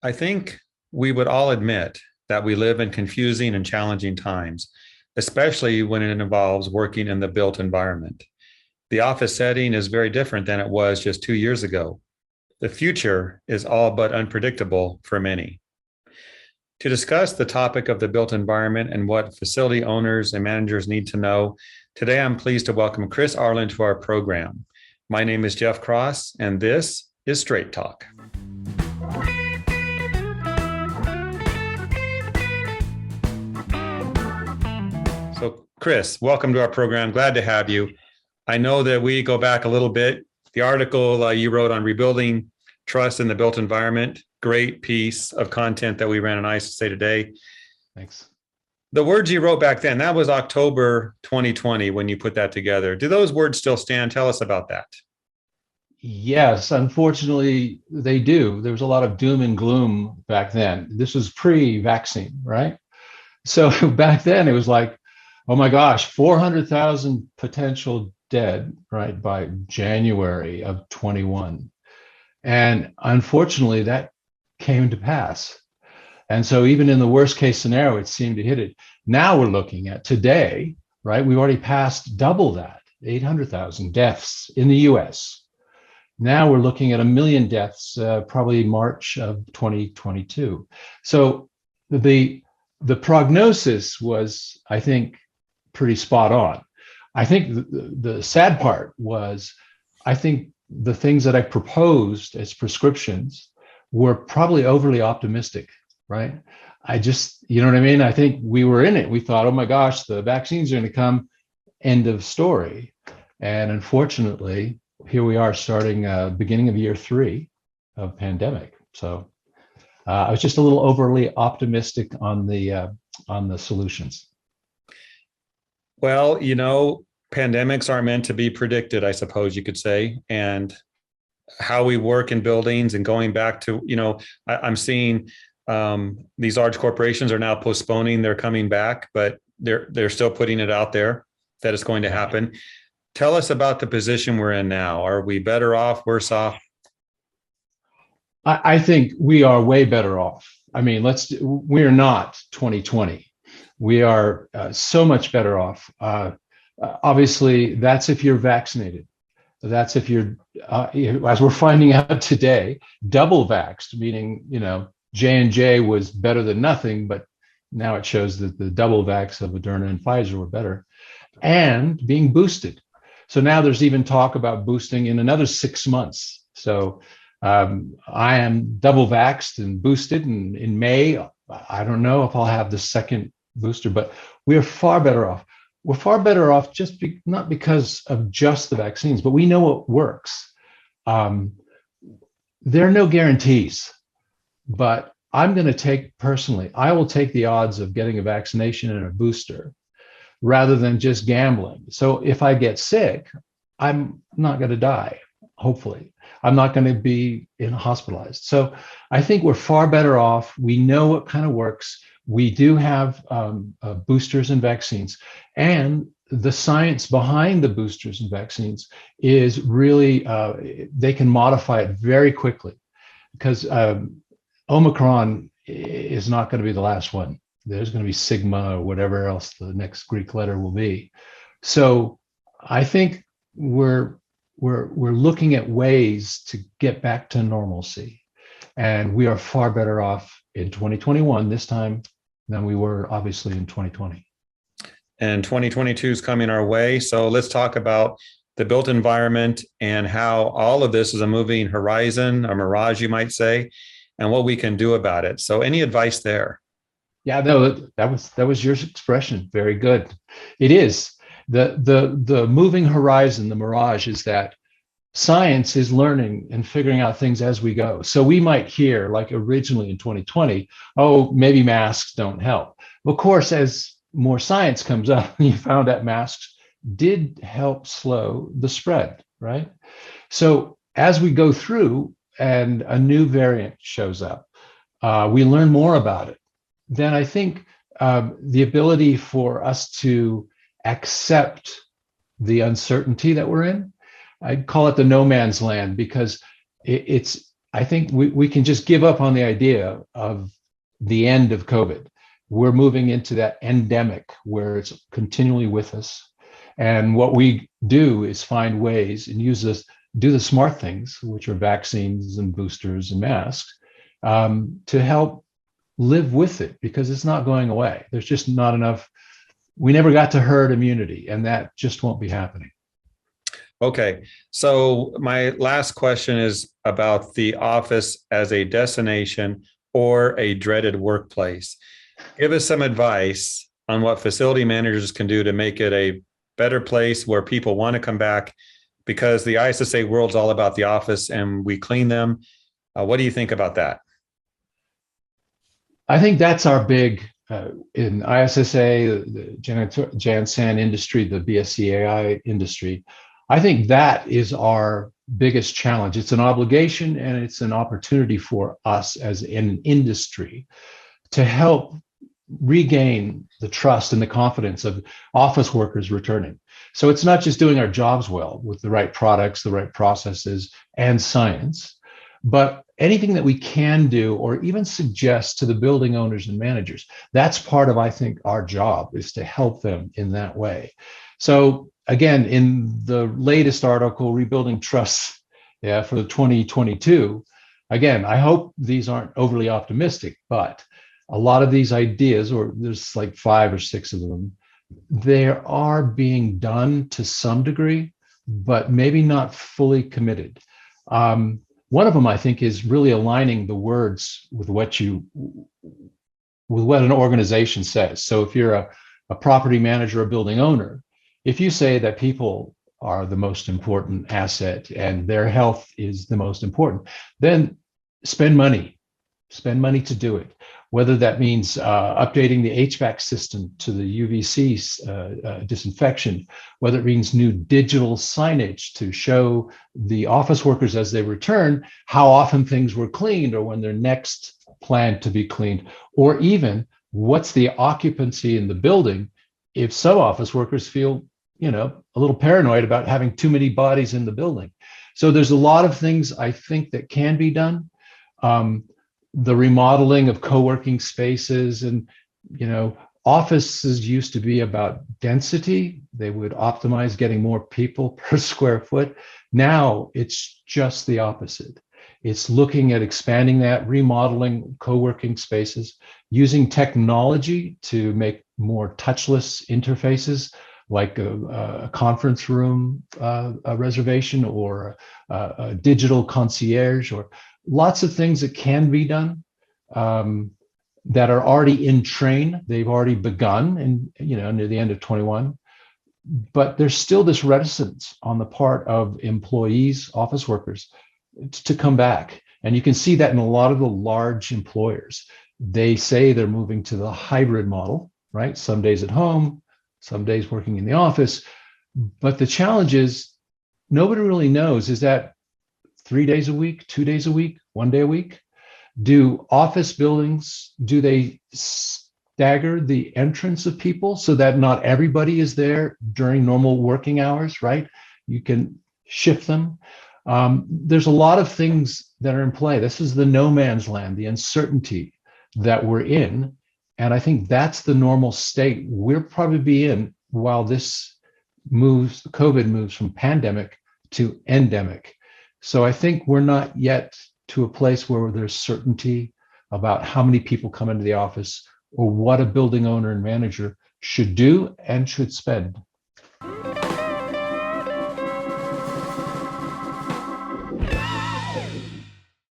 I think we would all admit that we live in confusing and challenging times, especially when it involves working in the built environment. The office setting is very different than it was just 2 years ago. The future is all but unpredictable for many. To discuss the topic of the built environment and what facility owners and managers need to know, today I'm pleased to welcome Chris Arlen to our program. My name is Jeff Cross, and this is Straight Talk. So, Chris, welcome to our program. Glad to have you. I know that we go back a little bit. The article you wrote on rebuilding trust in the built environment, great piece of content that we ran on ISSA Today. Thanks. The words you wrote back then, that was October 2020 when you put that together. Do those words still stand? Tell us about that. Yes, unfortunately, they do. There was a lot of doom and gloom back then. This was pre-vaccine, right? So back then it was like, oh my gosh, 400,000 potential dead, right, by January of 21. And unfortunately, that came to pass. And so even in the worst case scenario, it seemed to hit it. Now we're looking at today, right? We've already passed double that, 800,000 deaths in the US. Now we're looking at 1 million deaths, probably March of 2022. So the prognosis was, I think, pretty spot on. I think the sad part was, I think the things that I proposed as prescriptions were probably overly optimistic, right? I just, you know what I mean? I think we were in it. We thought, oh my gosh, the vaccines are going to come, end of story. And unfortunately, here we are starting beginning of year 3 of pandemic. So I was just a little overly optimistic on the solutions. Well, pandemics aren't meant to be predicted, I suppose you could say. And how we work in buildings and going back to, I'm seeing these large corporations are now postponing their coming back, but they're still putting it out there that it's going to happen. Tell us about the position we're in now. Are we better off, worse off? I think we are way better off. I mean, we're not 2020. We are so much better off. Obviously, that's if you're vaccinated. That's if you're, as we're finding out today, double vaxxed, meaning, J&J was better than nothing, but now it shows that the double vax of Moderna and Pfizer were better, and being boosted. So now there's even talk about boosting in another 6 months. So I am double vaxxed and boosted, and in May, I don't know if I'll have the second booster, but we are far better off. We're far better off not because of just the vaccines, but we know what works. There are no guarantees, but I will take the odds of getting a vaccination and a booster rather than just gambling. So if I get sick, I'm not going to die, hopefully. I'm not going to be hospitalized. So I think we're far better off. We know what kind of works. We do have boosters and vaccines, and the science behind the boosters and vaccines is really, they can modify it very quickly, because Omicron is not going to be the last one. There's going to be Sigma or whatever else the next Greek letter will be. So I think we're looking at ways to get back to normalcy, and we are far better off in 2021 this time than we were obviously in 2020. And 2022 is coming our way. So let's talk about the built environment and how all of this is a moving horizon, a mirage, you might say, and what we can do about it. So any advice there? Yeah, no, that was your expression. Very good. It is. The moving horizon, the mirage, is that science is learning and figuring out things as we go. So we might hear, like originally in 2020, oh, maybe masks don't help. Of course, as more science comes up, you found that masks did help slow the spread, right? So as we go through and a new variant shows up, we learn more about it. Then I think the ability for us to accept the uncertainty that we're in, I'd call it the no man's land, because it's I think we can just give up on the idea of the end of COVID. We're moving into that endemic where it's continually with us. And what we do is find ways and use this, do the smart things, which are vaccines and boosters and masks, to help live with it, because it's not going away. There's just not enough. We never got to herd immunity, and that just won't be happening. Okay. So my last question is about the office as a destination or a dreaded workplace. Give us some advice on what facility managers can do to make it a better place where people want to come back, because the ISSA world's all about the office and we clean them. What do you think about that? I think that's our big, in ISSA, the Jansan industry, the BSCAI industry. I think that is our biggest challenge. It's an obligation and it's an opportunity for us as an industry to help regain the trust and the confidence of office workers returning. So it's not just doing our jobs well with the right products, the right processes, and science, but anything that we can do or even suggest to the building owners and managers. That's part of, I think, our job, is to help them in that way. So again, in the latest article, Rebuilding Trust, for the 2022, again, I hope these aren't overly optimistic, but a lot of these ideas, or there's like 5 or 6 of them, they are being done to some degree, but maybe not fully committed. One of them, I think, is really aligning the words with what an organization says. So if you're a property manager, a building owner, if you say that people are the most important asset and their health is the most important, then spend money to do it. Whether that means updating the HVAC system to the UVC disinfection, whether it means new digital signage to show the office workers as they return how often things were cleaned or when they're next planned to be cleaned, or even what's the occupancy in the building if some office workers feel, a little paranoid about having too many bodies in the building. So there's a lot of things I think that can be done. The remodeling of co-working spaces, and offices used to be about density. They would optimize getting more people per square foot. Now it's just the opposite. It's looking at expanding that, remodeling co-working spaces, using technology to make more touchless interfaces, like a conference room a reservation, or a digital concierge, or lots of things that can be done, that are already in train. They've already begun, and near the end of 21. But there's still this reticence on the part of employees, office workers, to come back. And you can see that in a lot of the large employers. They say they're moving to the hybrid model, right? Some days at home, some days working in the office. But the challenge is, nobody really knows, is that 3 days a week, 2 days a week, 1 day a week? Do office buildings, do they stagger the entrance of people so that not everybody is there during normal working hours, right? You can shift them. There's a lot of things that are in play. This is the no man's land, the uncertainty that we're in. And I think that's the normal state we'll probably be in while this COVID moves from pandemic to endemic. So I think we're not yet to a place where there's certainty about how many people come into the office or what a building owner and manager should do and should spend.